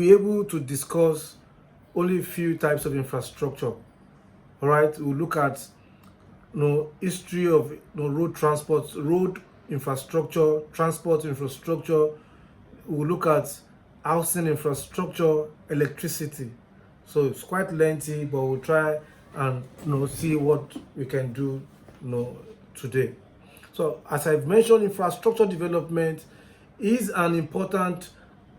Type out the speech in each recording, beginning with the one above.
Be able to discuss only a few types of infrastructure. All right, we'll look at history of road transport, road infrastructure, transport infrastructure. We'll look at housing infrastructure, electricity. So it's quite lengthy, but we'll try and see what we can do today. So as I've mentioned, infrastructure development is an important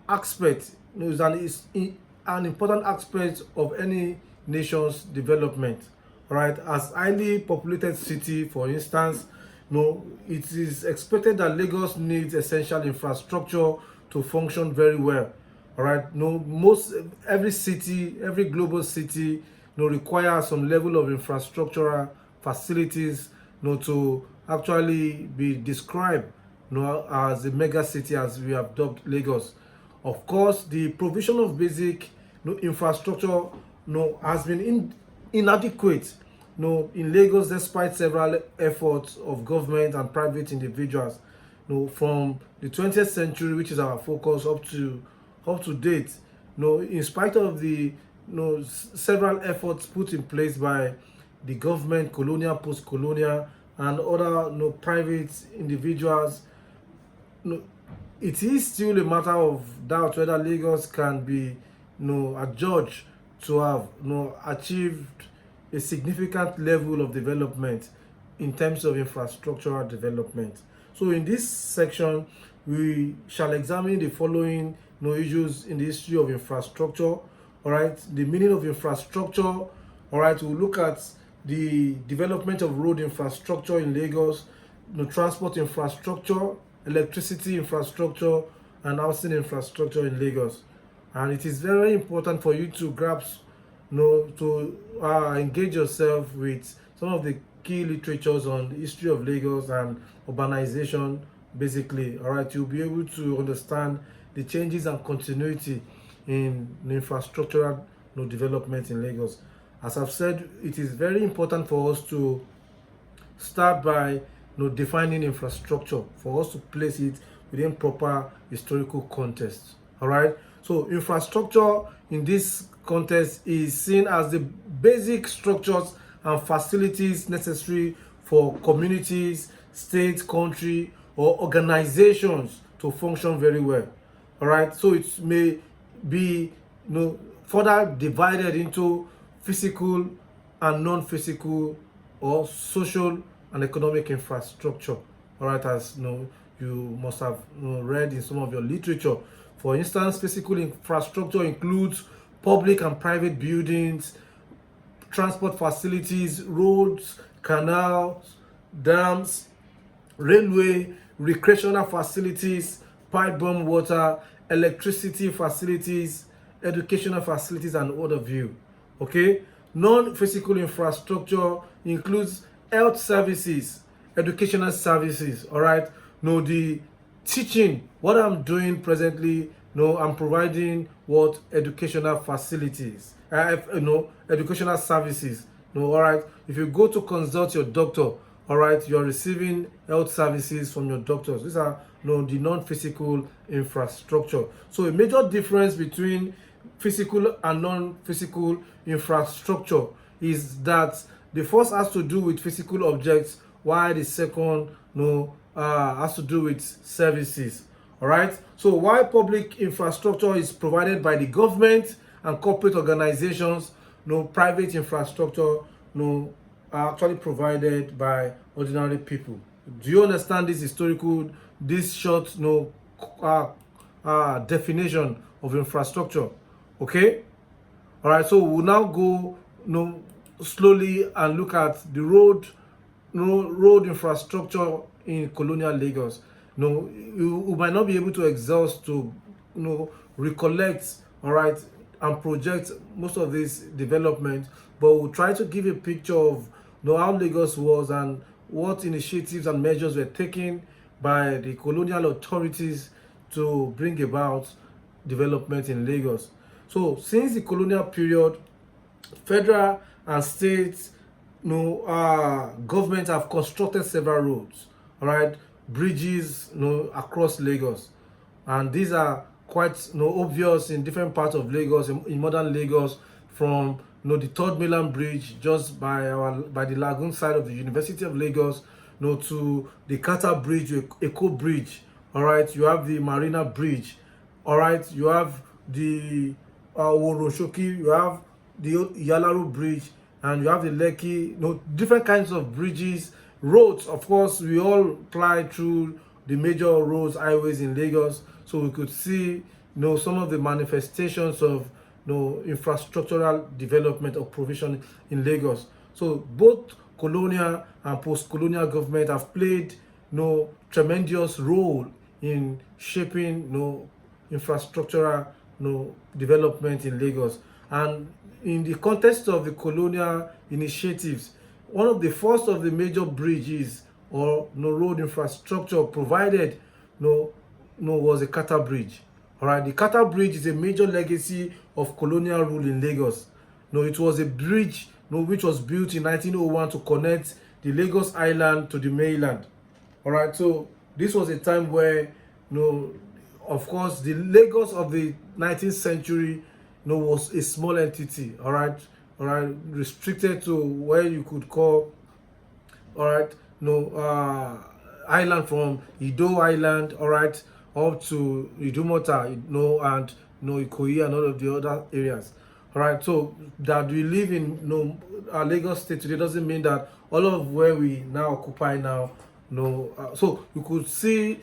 aspect, is an important aspect of any nation's development. Right, as highly populated city, for instance, it is expected that Lagos needs essential infrastructure to function very well. All right, most every city, every global city, requires some level of infrastructural facilities, to actually be described, as a mega city, as we have dubbed Lagos. Of course, the provision of basic infrastructure has been inadequate in Lagos, despite several efforts of government and private individuals, from the 20th century, which is our focus, up to date. In spite of the several efforts put in place by the government, colonial, post-colonial, and other private individuals, it is still a matter of doubt whether Lagos can be adjudged to have achieved a significant level of development in terms of infrastructural development. So in this section, we shall examine the following issues in the history of infrastructure. All right, the meaning of infrastructure. All right, we'll look at the development of road infrastructure in Lagos, transport infrastructure, electricity infrastructure, and housing infrastructure in Lagos. And it is very important for you to grasp, to engage yourself with some of the key literatures on the history of Lagos and urbanization, basically. All right, you'll be able to understand the changes and continuity in the infrastructural development in Lagos. As I've said, it is very important for us to start by defining infrastructure, for us to place it within proper historical context. All right, so infrastructure in this context is seen as the basic structures and facilities necessary for communities, states, country, or organizations to function very well. All right, so it may be further divided into physical and non-physical, or social and economic infrastructure. All right, as you must have read in some of your literature. For instance, physical infrastructure includes public and private buildings, transport facilities, roads, canals, dams, railway, recreational facilities, pipe-borne water, electricity facilities, educational facilities, and what have you. Okay, non-physical infrastructure includes health services, educational services. All right, the teaching, what I'm doing presently, I'm providing what educational facilities, educational services. All right, if you go to consult your doctor, all right, you're receiving health services from your doctors. These are the non-physical infrastructure. So a major difference between physical and non-physical infrastructure is that the first has to do with physical objects, while the second has to do with services. All right, so while public infrastructure is provided by the government and corporate organizations, private infrastructure are actually provided by ordinary people. Do you understand this short definition of infrastructure? Okay, all right, so we'll now go slowly and look at the road infrastructure in colonial Lagos. You might not be able to exhaust to recollect, all right, and project most of this development, but we'll try to give a picture of how Lagos was and what initiatives and measures were taken by the colonial authorities to bring about development in Lagos. So since the colonial period, federal and state governments have constructed several roads, all right, bridges across Lagos, and these are quite obvious in different parts of Lagos, in modern Lagos, from the Third Mainland Bridge just by the lagoon side of the University of Lagos, to the Kata Bridge, Eco Bridge. All right, you have the Marina Bridge. All right, you have the Woroshoki, you have the Yalaru Bridge, and you have the Lekki. Different kinds of bridges, roads. Of course, we all fly through the major roads, highways in Lagos, so we could see some of the manifestations of infrastructural development or provision in Lagos. So both colonial and post-colonial government have played tremendous role in shaping infrastructural development in Lagos. And in the context of the colonial initiatives, one of the first of the major bridges or road infrastructure provided was the Kata Bridge. All right, the Kata Bridge is a major legacy of colonial rule in Lagos. It was a bridge which was built in 1901 to connect the Lagos Island to the mainland. All right, so this was a time where of course the Lagos of the 19th century was a small entity. All right, restricted to where you could call island from Ido Island, all right, up to Idumota, and Ikoyi and all of the other areas. All right, so that we live in Lagos State today doesn't mean that all of where we now occupy now. So you could see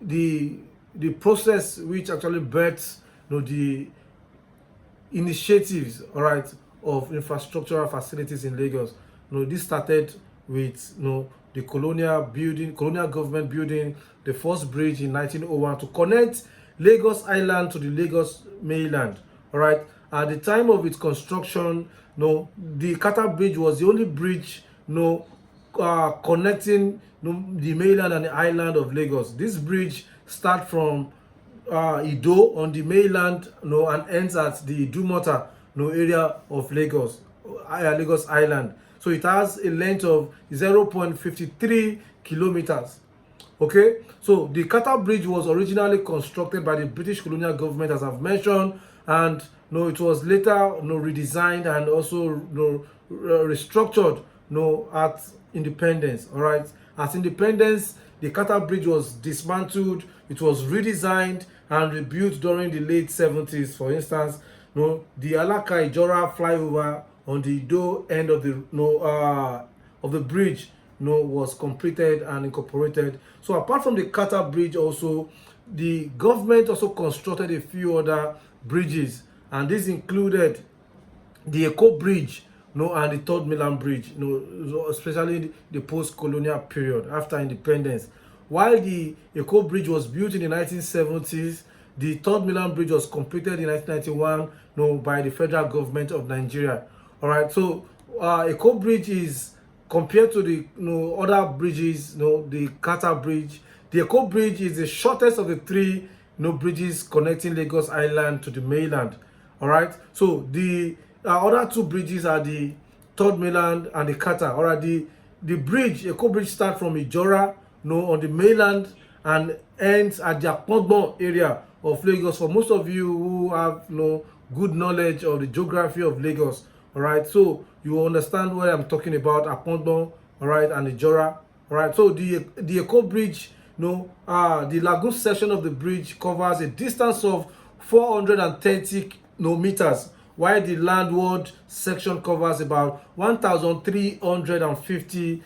the process which actually births the initiatives, all right, of infrastructural facilities in Lagos. This started with the colonial government building the first bridge in 1901 to connect Lagos Island to the Lagos mainland. All right, at the time of its construction, the Kata Bridge was the only bridge connecting the mainland and the island of Lagos. This bridge starts from Ido on the mainland, and ends at the Idumota area of Lagos Island. So it has a length of 0.53 kilometers. Okay, so the Kata Bridge was originally constructed by the British colonial government, as I've mentioned, and it was later redesigned and also restructured at independence. All right, at independence, the Kata Bridge was dismantled, it was redesigned and rebuilt during the late 70s. For instance, the Alaka Ijora flyover on the Ido end of the bridge was completed and incorporated. So apart from the Kata Bridge, also the government also constructed a few other bridges, and this included the Eco Bridge and the Third Mainland Bridge, especially the post-colonial period after independence. While the Eco Bridge was built in the 1970s, the Third Mainland Bridge was completed in 1991 by the federal government of Nigeria. All right, so Eco Bridge is, compared to the other bridges, the Kata Bridge, the Eco Bridge is the shortest of the three bridges connecting Lagos Island to the mainland. All right, so the other two bridges are the Third Mainland and the Kata. All right, the bridge, Eco Bridge, starts from Ijora on the mainland and ends at the Apongbon area of Lagos. For most of you who have good knowledge of the geography of Lagos, all right, so you understand what I'm talking about, Apongbon, all right, and Ijora. All right, so the Eco Bridge, the lagoon section of the bridge covers a distance of 430 meters, while the landward section covers about 1,350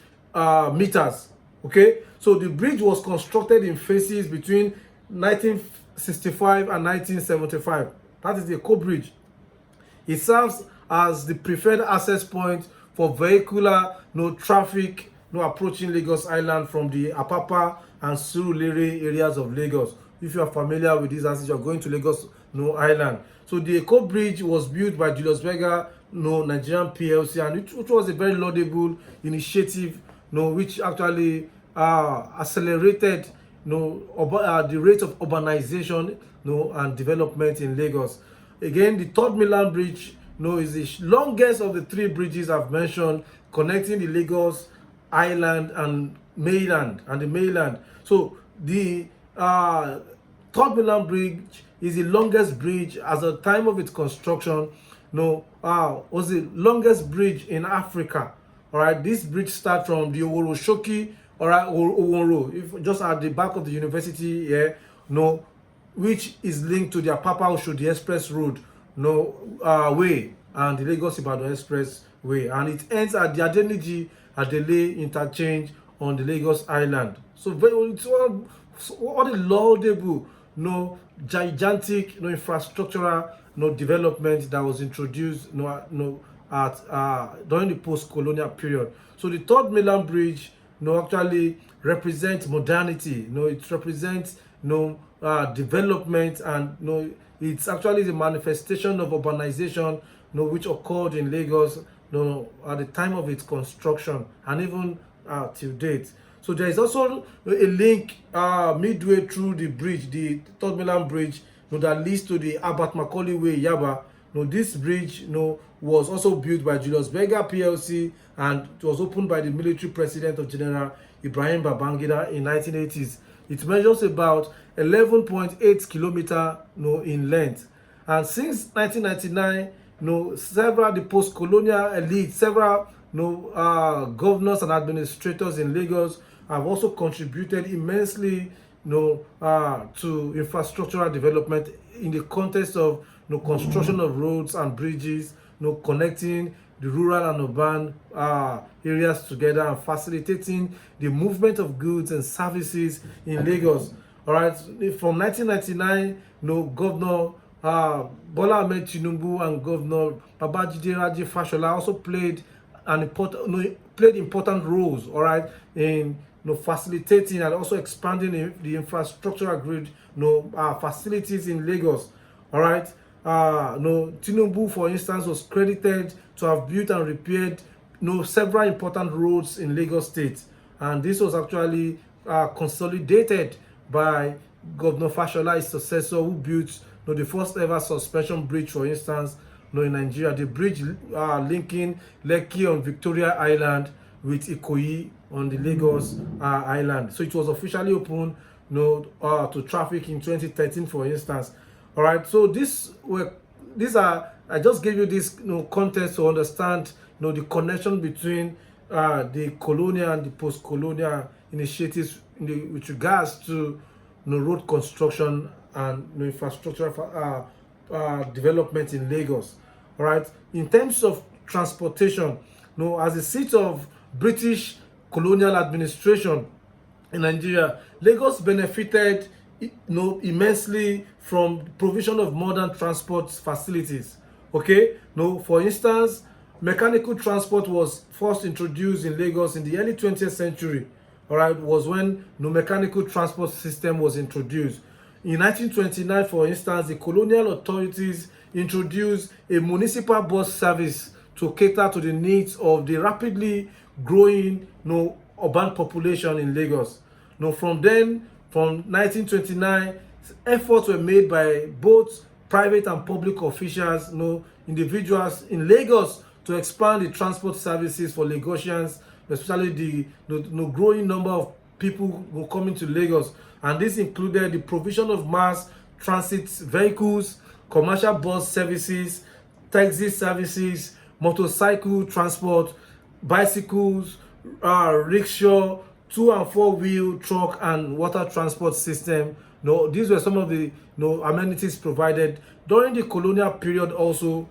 meters. Okay, so the bridge was constructed in phases between 1965 and 1975. That is the Eco Bridge. It serves as the preferred access point for vehicular traffic approaching Lagos Island from the Apapa and Surulere areas of Lagos. If you are familiar with these assets, you are going to Lagos Island. So the Eco Bridge was built by Julius Berger Nigerian PLC, and which was a very laudable initiative which actually accelerated the rate of urbanization and development in Lagos. Again, the Third Mainland Bridge is the longest of the three bridges I've mentioned, connecting the Lagos Island and the mainland. So the Third Mainland Bridge is the longest bridge at the time of its construction. No, was the longest bridge in Africa. All right, this bridge starts from the Oworo-Shoki, all right, Oworo, if just at the back of the university here, no, which is linked to the Apapa Oshodi Express Road, no, way, and the Lagos Ibadan Express Way, and it ends at the Adeniji Adele interchange on the Lagos Island. So it's all the laudable, no, gigantic, no, infrastructural, no, development that was introduced, no, at during the post-colonial period. So the Third Mainland Bridge, actually represents modernity. It represents, development, and it's actually the manifestation of urbanization, which occurred in Lagos, at the time of its construction, and even till date. So there is also a link midway through the bridge, the Third Mainland Bridge, that leads to the Abat Macaulay Way, Yaba. This bridge, was also built by Julius Berger PLC, and it was opened by the military president of General Ibrahim Babangida in 1980s. It measures about 11.8 kilometers, in length. And since 1999, several the post-colonial elite, several governors and administrators in Lagos have also contributed immensely, to infrastructural development in the context of construction of roads and bridges, connecting the rural and urban areas together, and facilitating the movement of goods and services in Lagos. All right, from 1999, Governor Bola Ahmed Tinubu and Governor Babajide Raji Fashola also played important roles, all right, in facilitating and also expanding the infrastructural grid, facilities in Lagos. All right. Tinubu, for instance, was credited to have built and repaired several important roads in Lagos State, and this was actually consolidated by Governor Fashola, his successor, who built the first ever suspension bridge, for instance, in Nigeria, the bridge linking Lekki on Victoria Island with Ikoyi on the Lagos Island. So it was officially opened to traffic in 2013, for instance. All right, so these are, I just gave you this context to understand the connection between the colonial and the post-colonial initiatives with regards to road construction and infrastructure development in Lagos. All right, in terms of transportation, as a seat of British colonial administration in Nigeria, Lagos benefited immensely from provision of modern transport facilities. Okay, for instance, mechanical transport was first introduced in Lagos in the early 20th century. All right, was when mechanical transport system was introduced. In 1929, for instance, the colonial authorities introduced a municipal bus service to cater to the needs of the rapidly growing urban population in Lagos. From 1929, efforts were made by both private and public officials, individuals in Lagos, to expand the transport services for Lagosians, especially the growing number of people who coming to Lagos. And this included the provision of mass transit vehicles, commercial bus services, taxi services, motorcycle transport, bicycles, rickshaw, 2- and 4-wheel truck, and water transport system. These were some of the amenities provided. During the colonial period also,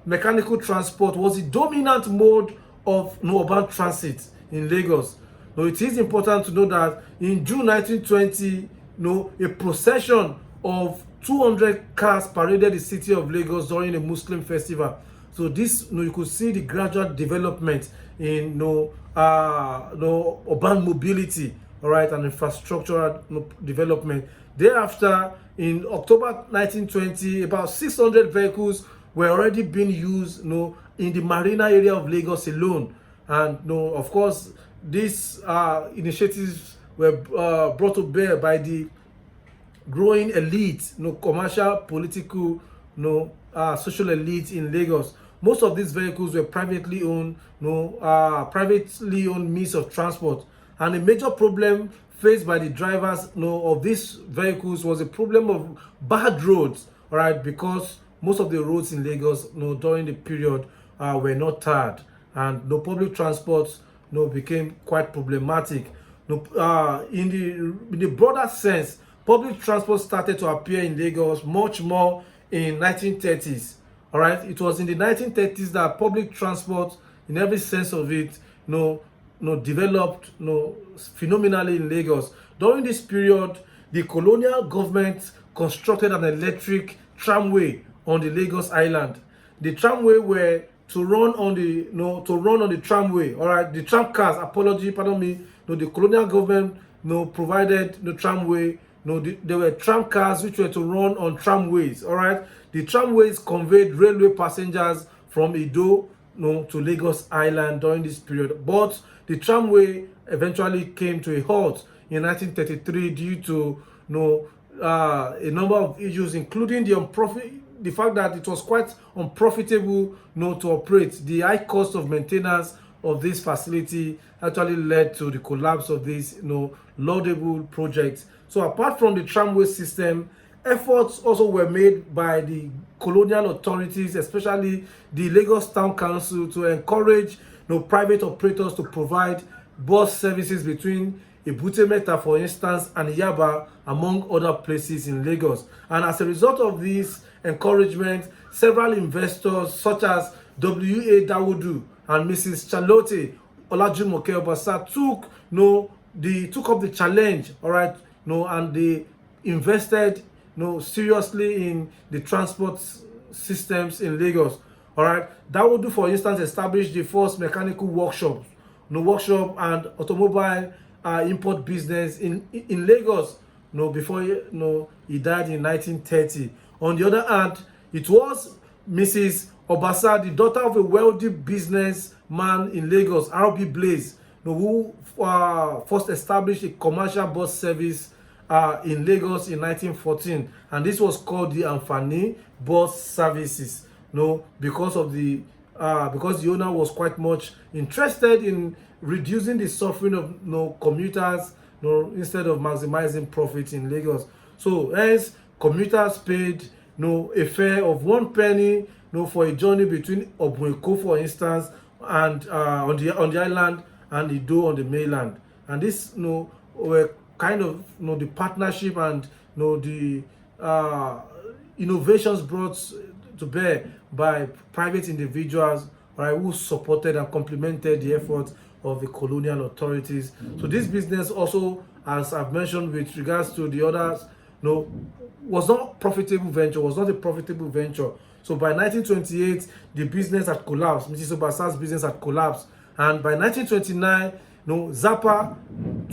mechanical transport was the dominant mode of urban transit in Lagos. It is important to know that in June 1920, a procession of 200 cars paraded the city of Lagos during a Muslim festival. So this, you could see the gradual development in urban mobility, all right, and infrastructural development. Thereafter, in October 1920, about 600 vehicles were already being used, in the marina area of Lagos alone. And of course, these initiatives were brought to bear by the growing elite, commercial, political, social elite in Lagos. Most of these vehicles were privately owned means of transport. And a major problem faced by the drivers, of these vehicles was a problem of bad roads, all right, because most of the roads in Lagos, during the period were not tarred, and no public transport, became quite problematic. No, in the broader sense, public transport started to appear in Lagos much more in 1930s. All right, it was in the 1930s that public transport, in every sense of it, developed, phenomenally in Lagos. During this period, the colonial government constructed an electric tramway on the Lagos Island. The tramway were to run on the tramway. All right, the tram cars. Pardon me. The colonial government provided the tramway. There were tram cars which were to run on tramways. All right, the tramways conveyed railway passengers from Edo to Lagos Island during this period. But the tramway eventually came to a halt in 1933 due to a number of issues, including the fact that it was quite unprofitable to operate. The high cost of maintenance of this facility actually led to the collapse of this laudable project. So apart from the tramway system, efforts also were made by the colonial authorities, especially the Lagos Town Council, to encourage private operators to provide bus services between Ebute Metta, for instance, and Yaba, among other places in Lagos. And as a result of this encouragement, several investors such as W.A. Dawodu and Mrs. Charlotte Olajumoke Obasa took up the challenge, all right, and they invested seriously in the transport systems in Lagos. All right, Dawodu, for instance, established the first mechanical workshop and automobile import business in Lagos, before he died in 1930. On the other hand, it was Mrs. Obasa, the daughter of a wealthy businessman in Lagos, R.B. Blaze, who first established a commercial bus service in Lagos in 1914, and this was called the Anfani Bus Services. Because the owner was quite much interested in reducing the suffering of commuters, instead of maximizing profit in Lagos. So hence, commuters paid a fare of 1 penny for a journey between Obueko, for instance, and on the island, and Edo on the mainland. And this were kind of the partnership and the innovations brought to bear by private individuals, right, who supported and complemented the efforts of the colonial authorities. So this business also, as I've mentioned with regards to the others, was not a profitable venture. So by 1928, the business had collapsed. Mrs. Obasa's business had collapsed. And by 1929, Zappa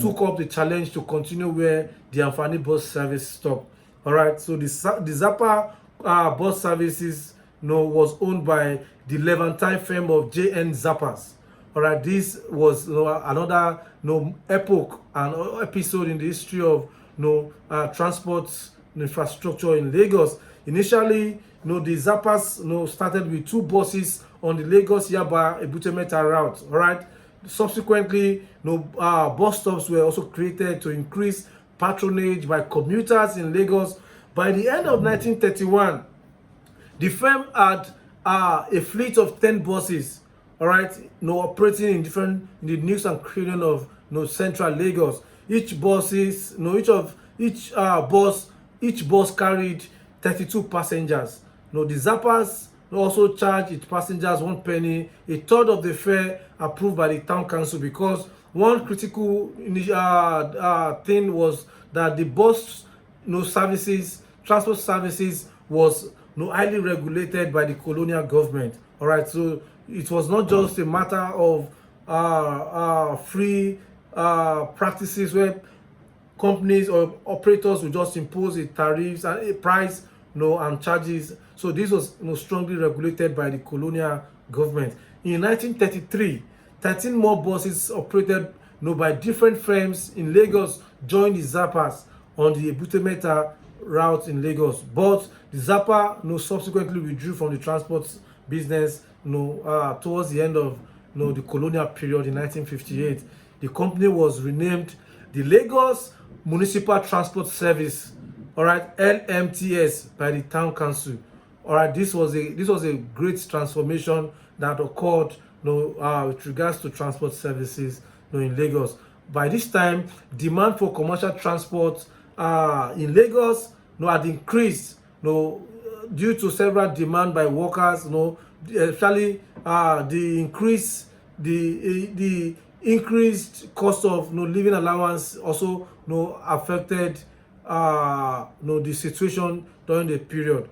took up the challenge to continue where the Anfani bus service stopped. All right, so the Zappa bus services was owned by the Levantine firm of J.N. Zappas. All right, this was another epoch and episode in the history of transport infrastructure in Lagos. Initially, the Zappas started with 2 buses on the Lagos Yaba Ebute Metta route. All right. Subsequently, bus stops were also created to increase patronage by commuters in Lagos. By the end of 1931, the firm had a fleet of 10 buses, all right, operating in the nooks and crannies of central Lagos. Each bus carried 32 passengers. The Zappas also charged its passengers 1 penny, a third of the fare approved by the town council, because one critical thing was that the bus transport services was highly regulated by the colonial government. All right, so it was not just a matter of free practices where companies or operators would just impose a tariffs and a price and charges. So this was strongly regulated by the colonial government. In 1933, 13 more buses operated by different firms in Lagos joined the Zappas on the Ebute Metta route in Lagos. But the Zappa subsequently withdrew from the transport business towards the end of the colonial period in 1958. The company was renamed the Lagos Municipal Transport Service, all right, LMTS, by the town council. All right, this was a great transformation that occurred, with regards to transport services, in Lagos. By this time, demand for commercial transport in Lagos, had increased, due to several demand by workers, especially the increased cost of living allowance also affected the situation during the period,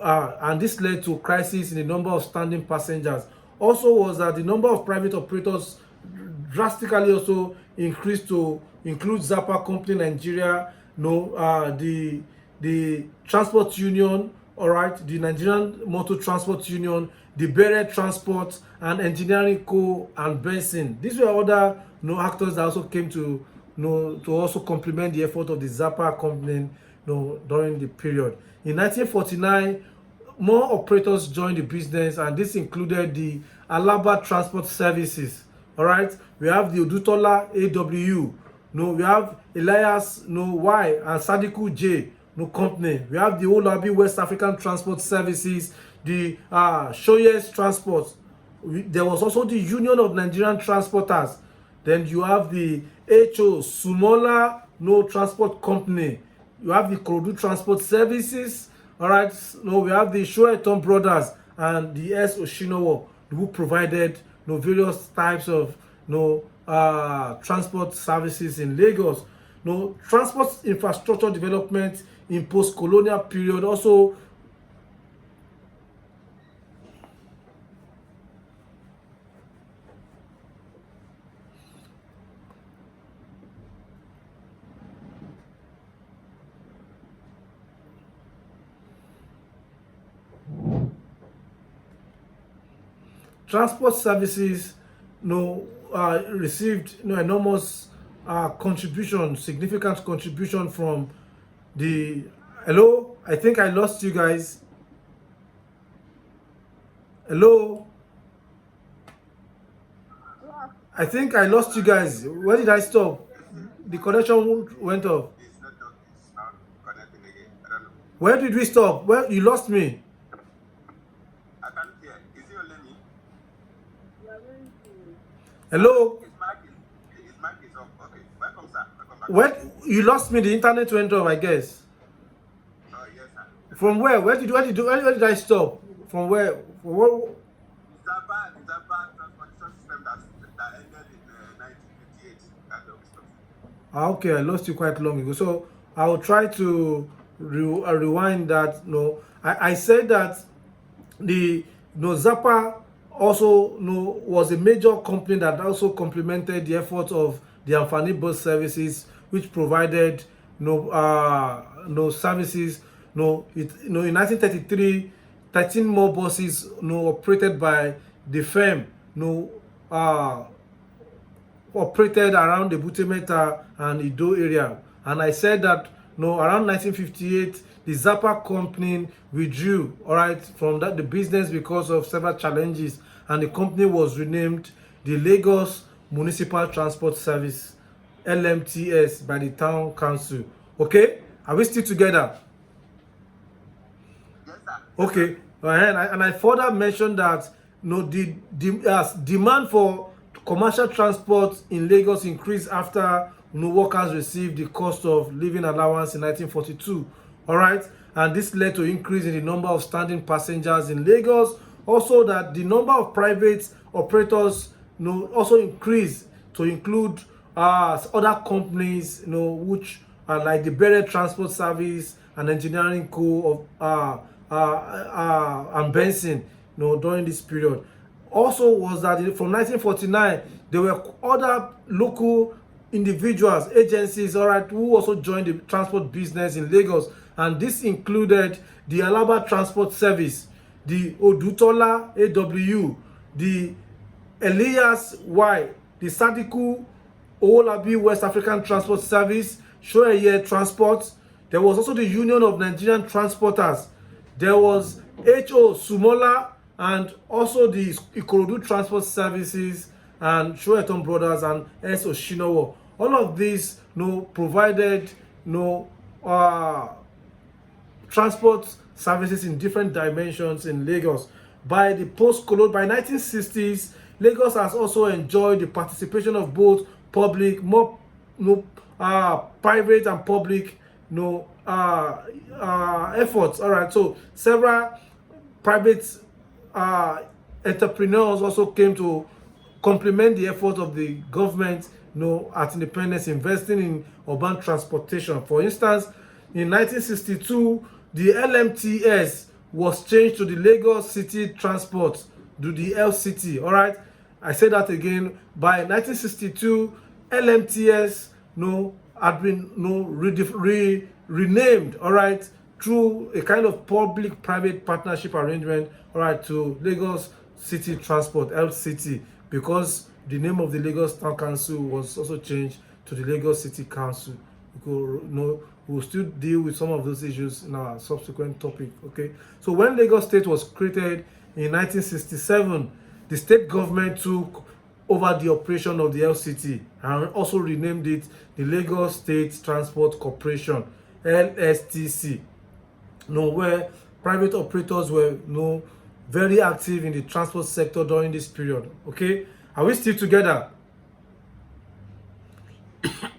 and this led to crisis in the number of standing passengers. Also was that the number of private operators drastically also increased to include Zappa Company Nigeria, the Transport Union, all right, the Nigerian Motor Transport Union, the Beret Transport, and Engineering Co. and Benson. These were other actors that also came to to also complement the effort of the Zappa Company during the period. In 1949, more operators joined the business, and this included the Alaba Transport Services. All right, we have the Odutola AW, we have Elias Y and Sadiku J company. We have the Olabi West African Transport Services, the Shoyes Transport. There was also the Union of Nigerian Transporters. Then you have the HO Sumola Transport Company. You have the Ikorodu Transport Services. All right, we have the Shoeton Brothers and the S Oshinowo, who provided various types of transport services in Lagos. Transport infrastructure development in post-colonial period also transport services received enormous contribution, significant contribution from the hello. I think I lost you guys. Hello. I think I lost you guys. Where did I stop? The connection went off. Where did we stop? Well, you lost me. I can't hear. Is it only me? Hello. His mic is off. Okay. Welcome, sir. Welcome back. Where you lost me? The internet went off, I guess. Oh, yes, sir. From where? Where did I stop? From where? Zappa transportation system that ended in 1958. That's where we stopped. Okay, I lost you quite long ago. So I'll try to rewind that. I said that the Zappa also was a major company that also complemented the efforts of the Amfani bus services, which provided services. In 1933, 13 more buses operated by the firm operated around the Butemeta and Ido area. And I said that around 1958, the Zappa Company withdrew, all right, from the business because of several challenges, and the company was renamed the Lagos Municipal Transport Service, LMTS, by the town council. Okay, are we still together? Yes, sir. Okay, and I further mentioned that the demand for commercial transport in Lagos increased after workers received the cost of living allowance in 1942. All right, and this led to increase in the number of standing passengers in Lagos. Also, that the number of private operators also increased to include other companies which are like the Beret Transport Service and Engineering Co. of and Benson during this period. Also was that from 1949 there were other local individuals, agencies, all right, who also joined the transport business in Lagos, and this included the Alaba Transport Service, the Odutola AW, the Elias Y, the Sadiku Olabi West African Transport Service, Shoye Transport. There was also the Union of Nigerian Transporters. There was HO Sumola, and also the Ikorodu Transport Services and Shoeton Brothers and S Oshinowo. All of these, provided, transport services in different dimensions in Lagos. By the post-colonial, by 1960s, Lagos has also enjoyed the participation of both public, private and public, efforts. All right, so several private entrepreneurs also came to complement the efforts of the government, at independence, investing in urban transportation. For instance, in 1962, the LMTS was changed to the Lagos City Transport, to the LCT. All right, I say that again. By 1962, LMTS, had been, renamed. All right, through a kind of public-private partnership arrangement. All right, to Lagos City Transport, LCT, because the name of the Lagos Town Council was also changed to the Lagos City Council. We'll still deal with some of those issues in our subsequent topic. Okay, so when Lagos State was created in 1967, the state government took over the operation of the LCT and also renamed it the Lagos State Transport Corporation, LSTC. Where private operators were, very active in the transport sector during this period. Okay, are we still together? Yes, sir.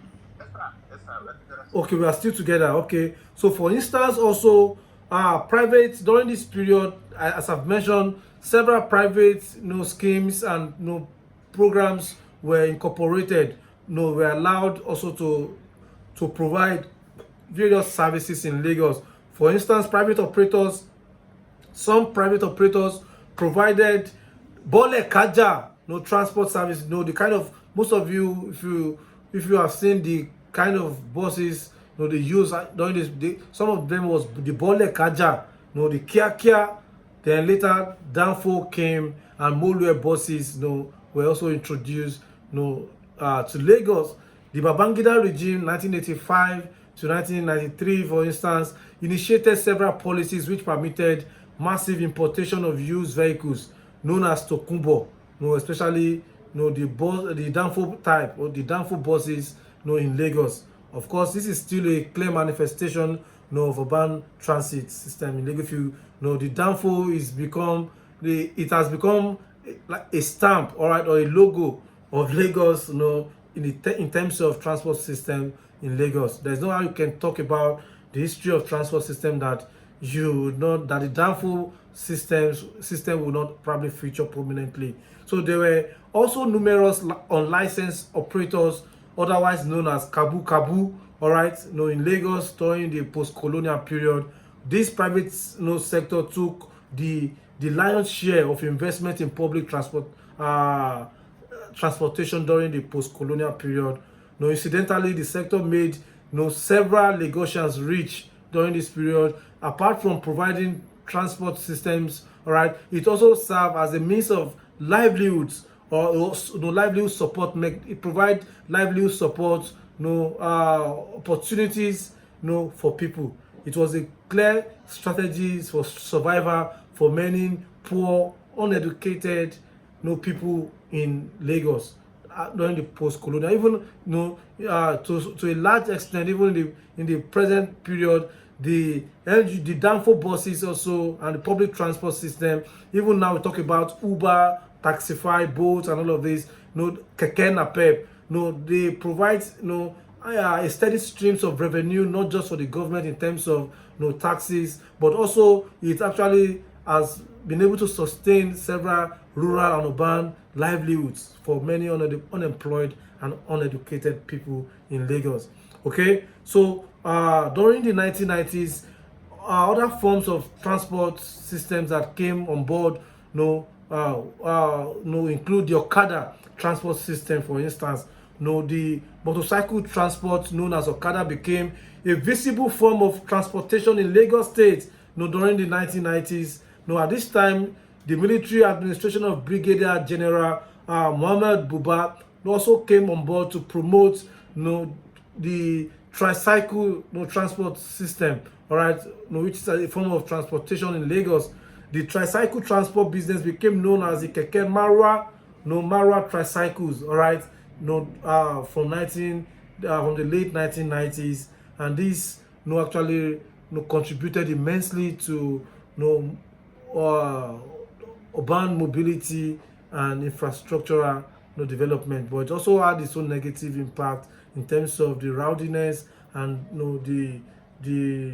Yes, sir. We're together. Okay, we are still together. Okay, so for instance, also private during this period, as I've mentioned, several private, schemes and, programs were incorporated. Were allowed also to provide various services in Lagos. For instance, some private operators provided Bole Kaja, transport service. The kind of, most of you, if you have seen the kind of buses, they use during this. Some of them was the Bole Kaja, the Kia. Then later, Danfo came and Molue buses, were also introduced, to Lagos. The Babangida regime, 1985 to 1993, for instance, initiated several policies which permitted massive importation of used vehicles known as Tokunbo, especially, the Danfo type, or the Danfo buses, in Lagos. Of course, this is still a clear manifestation, of urban transit system in Lagos. If the Danfo it has become like a stamp, all right, or a logo of Lagos, in terms of transport system in Lagos. There's no how you can talk about the history of transport system that that the Danfo system will not probably feature prominently. So there were also numerous unlicensed operators, otherwise known as Kabu, all right, in Lagos during the post-colonial period. This private, sector took the lion's share of investment in public transportation during the post-colonial period. Incidentally, the sector made, several Lagosians rich during this period. Apart from providing transport systems, all right, it also served as a means of livelihoods, or livelihood support. It provide livelihood support, opportunities, for people. It was a clear strategy for survival for many poor, uneducated, people in Lagos during the post-colonial. Even, to a large extent, even in the present period, the Danfo buses also, and the public transport system. Even now we talk about Uber, Taxify, Bolt, and all of this. Keke Napep. They provide, a steady streams of revenue, not just for the government in terms of, taxes, but also it actually has been able to sustain several rural and urban livelihoods for many unemployed and uneducated people in Lagos. Okay, so during the 1990s, other forms of transport systems that came on board, include the Okada transport system. For instance, the motorcycle transport known as Okada became a visible form of transportation in Lagos State, during the 1990s. At this time, the military administration of Brigadier General Muhammad Buba also came on board to promote, the tricycle, transport system, all right, which is a form of transportation in Lagos. The tricycle transport business became known as the Keke Marwa, Marwa tricycles, all right. from the late 1990s, and this actually contributed immensely to urban mobility and infrastructural development, but it also had its own negative impact in terms of the rowdiness and the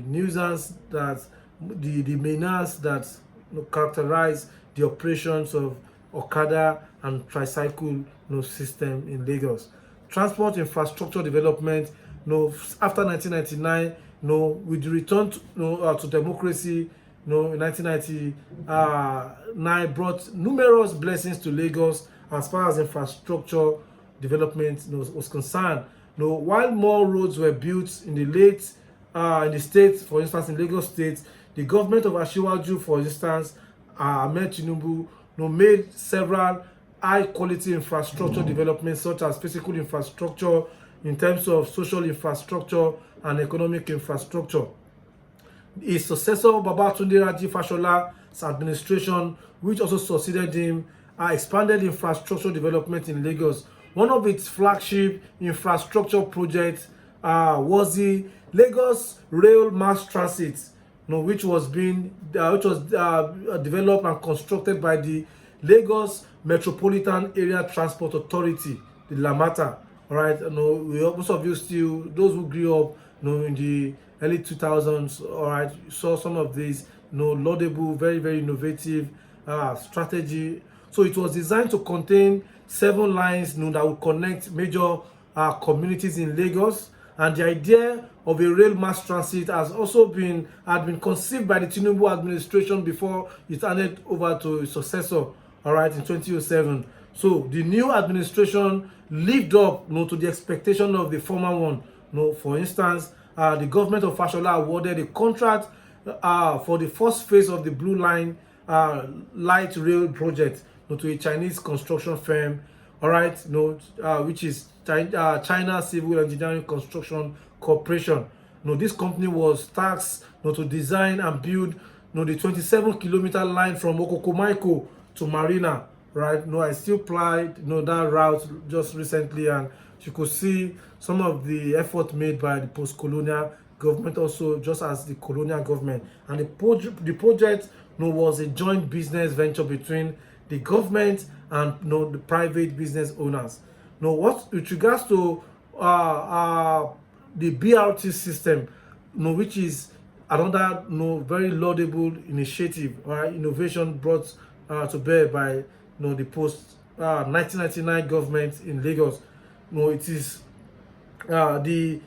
nuisance that the menace that characterize the operations of Okada and tricycle system in Lagos. Transport infrastructure development, after 1999, with the return to democracy, in 1999 brought numerous blessings to Lagos as far as infrastructure development was concerned. While more roads were built in the state, for instance, in Lagos State, the government of Asiwaju, for instance, Ahmed Tinubu, made several high-quality infrastructure developments, such as physical infrastructure, in terms of social infrastructure and economic infrastructure. His successor, Babatunde Raji Fashola's administration, which also succeeded him, expanded infrastructure development in Lagos. One of its flagship infrastructure projects was the Lagos Rail Mass Transit, which was developed and constructed by the Lagos Metropolitan Area Transport Authority, the LAMATA. All right, most of you still, those who grew up, in the early 2000s, all right, saw some of these, laudable, very, very innovative strategy. So it was designed to contain 7 lines, that would connect major communities in Lagos. And the idea of a rail mass transit had been conceived by the Tinubu administration before it handed over to its successor, all right, in 2007. So the new administration lived up to the expectation of the former one. For instance, the government of Fashola awarded a contract for the first phase of the Blue Line light rail project to a Chinese construction firm, all right, which is China Civil Engineering Construction Corporation. This company was tasked to design and build the 27-kilometer line from Okokomaiko to Marina, right? I still applied that route just recently, and you could see some of the effort made by the post-colonial government, also just as the colonial government. And the project was a joint business venture between the government and the private business owners. What with regards to the BRT system, which is another very laudable initiative or innovation brought to bear by the post 1999 government in Lagos. It is the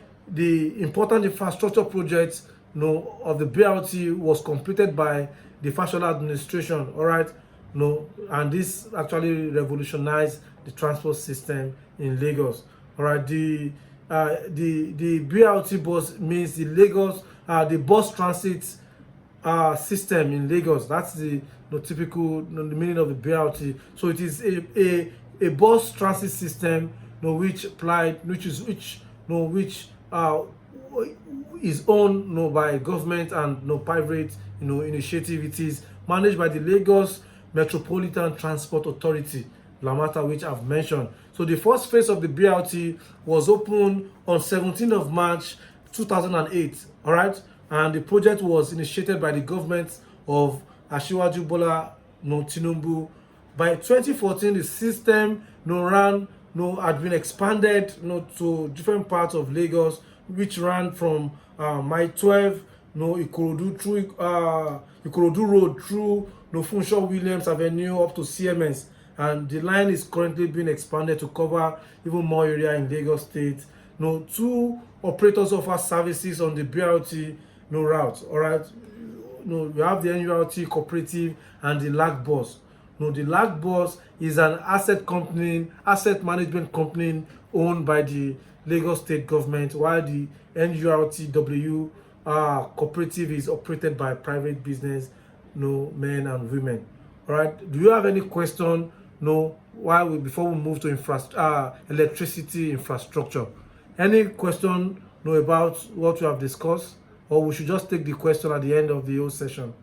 important infrastructure project of the BRT was completed by the Fashola administration, all right, and this actually revolutionized the transport system in Lagos, all right. The BRT bus means the bus transit system in Lagos. That's the typical the meaning of the BRT. So it is a bus transit system which is owned by government and private initiative. It is managed by the Lagos Metropolitan Transport Authority, LAMATA, which I've mentioned. So the first phase of the BRT was opened on 17th of March 2008, all right, and the project was initiated by the government of Asiwaju Bola Tinubu. By 2014, the system had been expanded to different parts of Lagos, which ran from Mile 12, Ikorodu through Ikorodu Road through Funshaw Williams Avenue up to CMS, and the line is currently being expanded to cover even more area in Lagos State. 2 operators offer services on the BRT route. All right, we have the NURT Cooperative and the LAC Bus. The LAC Bus is an asset management company owned by the Lagos State government, while the NURTW cooperative is operated by private business, men and women. All right. Do you have any question? Before we move to electricity infrastructure, any question about what we have discussed, or we should just take the question at the end of the whole session?